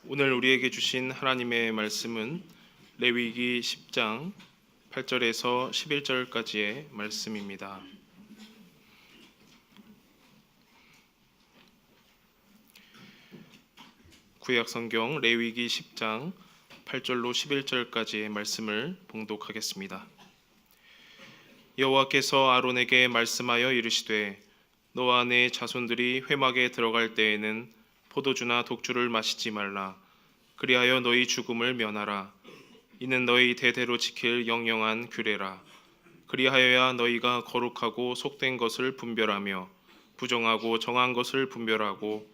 오늘 우리에게 주신 하나님의 말씀은 레위기 10장 8절에서 11절까지의 말씀입니다. 구약 성경 레위기 10장 8절로 11절까지의 말씀을 봉독하겠습니다. 여호와께서 아론에게 말씀하여 이르시되 너와 내 자손들이 회막에 들어갈 때에는 포도주나 독주를 마시지 말라. 그리하여 너희 죽음을 면하라. 이는 너희 대대로 지킬 영영한 규례라. 그리하여야 너희가 거룩하고 속된 것을 분별하며 부정하고 정한 것을 분별하고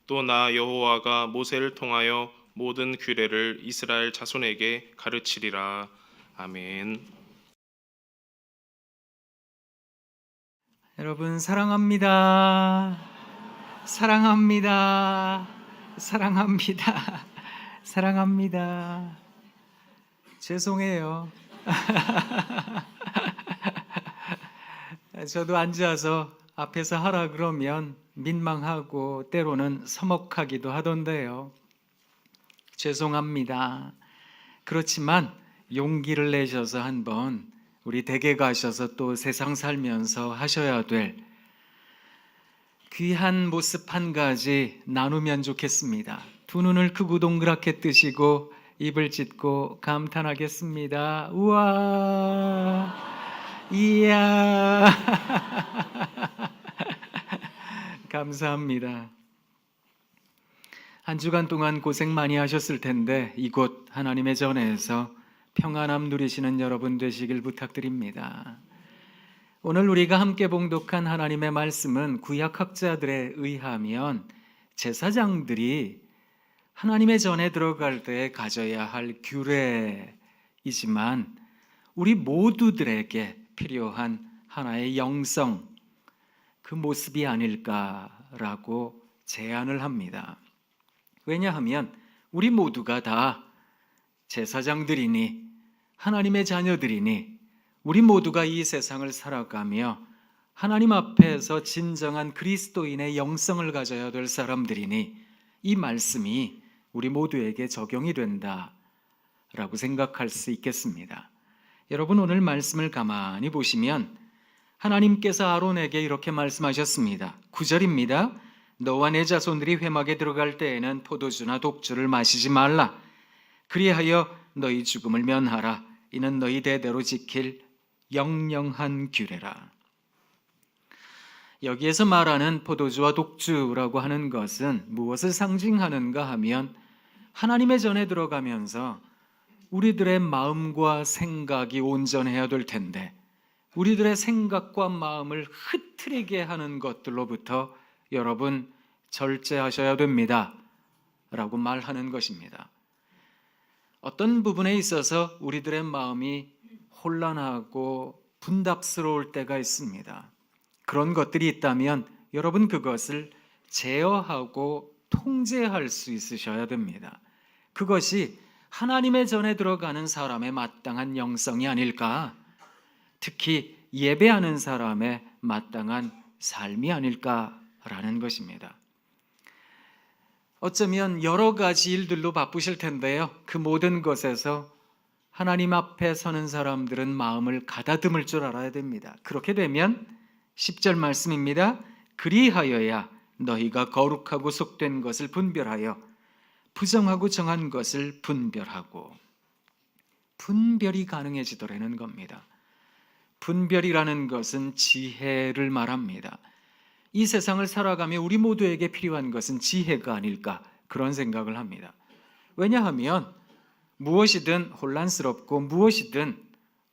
또 나 여호와가 모세를 통하여 모든 규례를 이스라엘 자손에게 가르치리라. 아멘. 여러분 사랑합니다. 사랑합니다. 사랑합니다. 사랑합니다. 죄송해요. 저도 앉아서 앞에서 하라 그러면 민망하고 때로는 서먹하기도 하던데요. 죄송합니다. 그렇지만 용기를 내셔서 한번 우리 댁에 가셔서 또 세상 살면서 하셔야 될 귀한 모습 한 가지 나누면 좋겠습니다. 두 눈을 크고 동그랗게 뜨시고 입을 찢고 감탄하겠습니다. 우와, 이야. 감사합니다. 한 주간 동안 고생 많이 하셨을 텐데 이곳 하나님의 전에서 평안함 누리시는 여러분 되시길 부탁드립니다. 오늘 우리가 함께 봉독한 하나님의 말씀은 구약학자들에 의하면 제사장들이 하나님의 전에 들어갈 때 가져야 할 규례이지만 우리 모두들에게 필요한 하나의 영성, 그 모습이 아닐까라고 제안을 합니다. 왜냐하면 우리 모두가 다 제사장들이니 하나님의 자녀들이니 우리 모두가 이 세상을 살아가며 하나님 앞에서 진정한 그리스도인의 영성을 가져야 될 사람들이니 이 말씀이 우리 모두에게 적용이 된다라고 생각할 수 있겠습니다. 여러분 오늘 말씀을 가만히 보시면 하나님께서 아론에게 이렇게 말씀하셨습니다. 9절입니다. 너와 내 자손들이 회막에 들어갈 때에는 포도주나 독주를 마시지 말라. 그리하여 너희 죽음을 면하라. 이는 너희 대대로 지킬 영영한 규례라. 여기에서 말하는 포도주와 독주라고 하는 것은 무엇을 상징하는가 하면 하나님의 전에 들어가면서 우리들의 마음과 생각이 온전해야 될 텐데 우리들의 생각과 마음을 흐트리게 하는 것들로부터 여러분 절제하셔야 됩니다 라고 말하는 것입니다. 어떤 부분에 있어서 우리들의 마음이 혼란하고 분답스러울 때가 있습니다. 그런 것들이 있다면 여러분 그것을 제어하고 통제할 수 있으셔야 됩니다. 그것이 하나님의 전에 들어가는 사람의 마땅한 영성이 아닐까, 특히 예배하는 사람의 마땅한 삶이 아닐까라는 것입니다. 어쩌면 여러 가지 일들로 바쁘실 텐데요. 그 모든 것에서 하나님 앞에 서는 사람들은 마음을 가다듬을 줄 알아야 됩니다. 그렇게 되면 10절 말씀입니다. 그리하여야 너희가 거룩하고 속된 것을 분별하여 부정하고 정한 것을 분별하고, 분별이 가능해지더라는 겁니다. 분별이라는 것은 지혜를 말합니다. 이 세상을 살아가며 우리 모두에게 필요한 것은 지혜가 아닐까 그런 생각을 합니다. 왜냐하면 무엇이든 혼란스럽고 무엇이든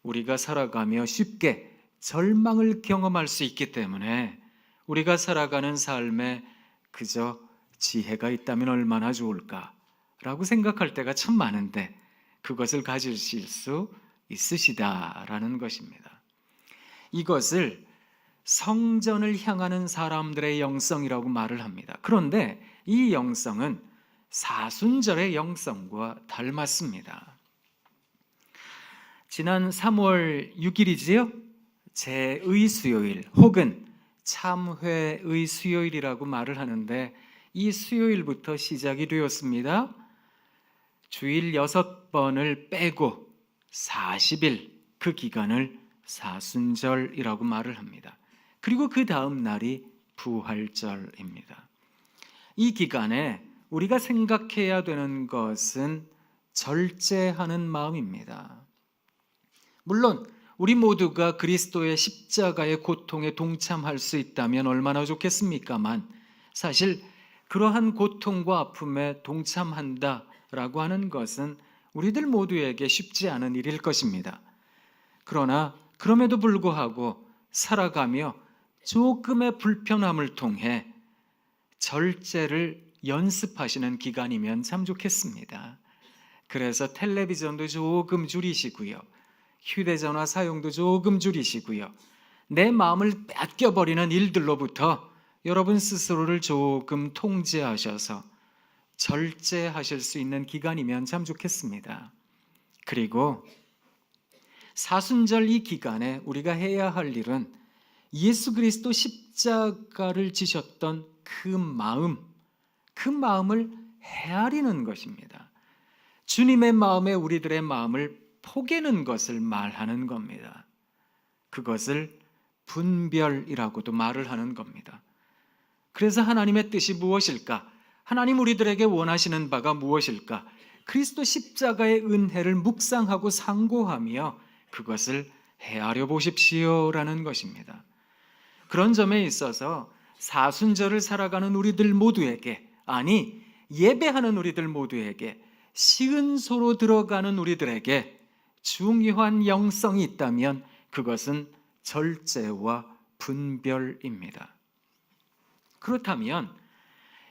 우리가 살아가며 쉽게 절망을 경험할 수 있기 때문에 우리가 살아가는 삶에 그저 지혜가 있다면 얼마나 좋을까라고 생각할 때가 참 많은데 그것을 가지실 수 있으시다라는 것입니다. 이것을 성전을 향하는 사람들의 영성이라고 말을 합니다. 그런데 이 영성은 사순절의 영성과 닮았습니다. 지난 3월 6일이지요. 제의 수요일 혹은 참회의 수요일이라고 말을 하는데 이 수요일부터 시작이 되었습니다. 주일 6번을 빼고 40일, 그 기간을 사순절이라고 말을 합니다. 그리고 그 다음 날이 부활절입니다. 이 기간에 우리가 생각해야 되는 것은 절제하는 마음입니다. 물론 우리 모두가 그리스도의 십자가의 고통에 동참할 수 있다면 얼마나 좋겠습니까만, 사실 그러한 고통과 아픔에 동참한다라고 하는 것은 우리들 모두에게 쉽지 않은 일일 것입니다. 그러나 그럼에도 불구하고 살아가며 조금의 불편함을 통해 절제를 연습하시는 기간이면 참 좋겠습니다. 그래서 텔레비전도 조금 줄이시고요, 휴대전화 사용도 조금 줄이시고요, 내 마음을 뺏겨버리는 일들로부터 여러분 스스로를 조금 통제하셔서 절제하실 수 있는 기간이면 참 좋겠습니다. 그리고 사순절 이 기간에 우리가 해야 할 일은 예수 그리스도 십자가를 지셨던 그 마음을 헤아리는 것입니다. 주님의 마음에 우리들의 마음을 포개는 것을 말하는 겁니다. 그것을 분별이라고도 말을 하는 겁니다. 그래서 하나님의 뜻이 무엇일까? 하나님 우리들에게 원하시는 바가 무엇일까? 그리스도 십자가의 은혜를 묵상하고 상고하며 그것을 헤아려 보십시오라는 것입니다. 그런 점에 있어서 사순절을 살아가는 우리들 모두에게, 아니 예배하는 우리들 모두에게, 시은소로 들어가는 우리들에게 중요한 영성이 있다면 그것은 절제와 분별입니다. 그렇다면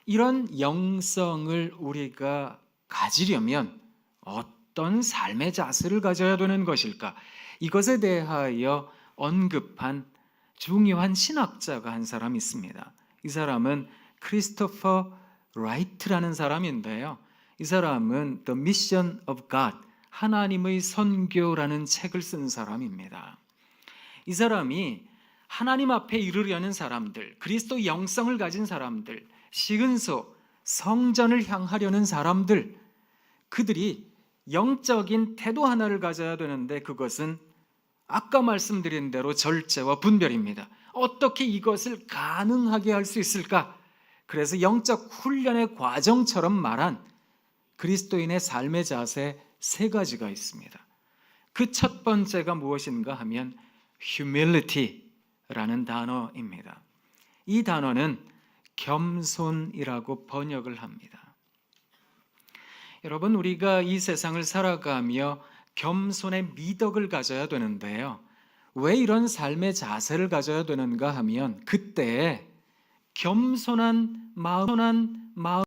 이런 영성을 우리가 가지려면 어떤 삶의 자세를 가져야 되는 것일까? 이것에 대하여 언급한 중요한 신학자가 한 사람 있습니다. 이 사람은 크리스토퍼 라이트라는 사람인데요, 이 사람은 The Mission of God, 하나님의 선교라는 책을 쓴 사람입니다. 이 사람이 하나님 앞에 이르려는 사람들, 그리스도 영성을 가진 사람들, 시근소, 성전을 향하려는 사람들, 그들이 영적인 태도 하나를 가져야 되는데 그것은 아까 말씀드린 대로 절제와 분별입니다. 어떻게 이것을 가능하게 할 수 있을까? 그래서 영적 훈련의 과정처럼 말한 그리스도인의 삶의 자세 3가지가 있습니다. 그 첫 번째가 무엇인가 하면 humility라는 단어입니다. 이 단어는 겸손이라고 번역을 합니다. 여러분, 우리가 이 세상을 살아가며 겸손의 미덕을 가져야 되는데요, 왜 이런 삶의 자세를 가져야 되는가 하면 그때 겸손한 마음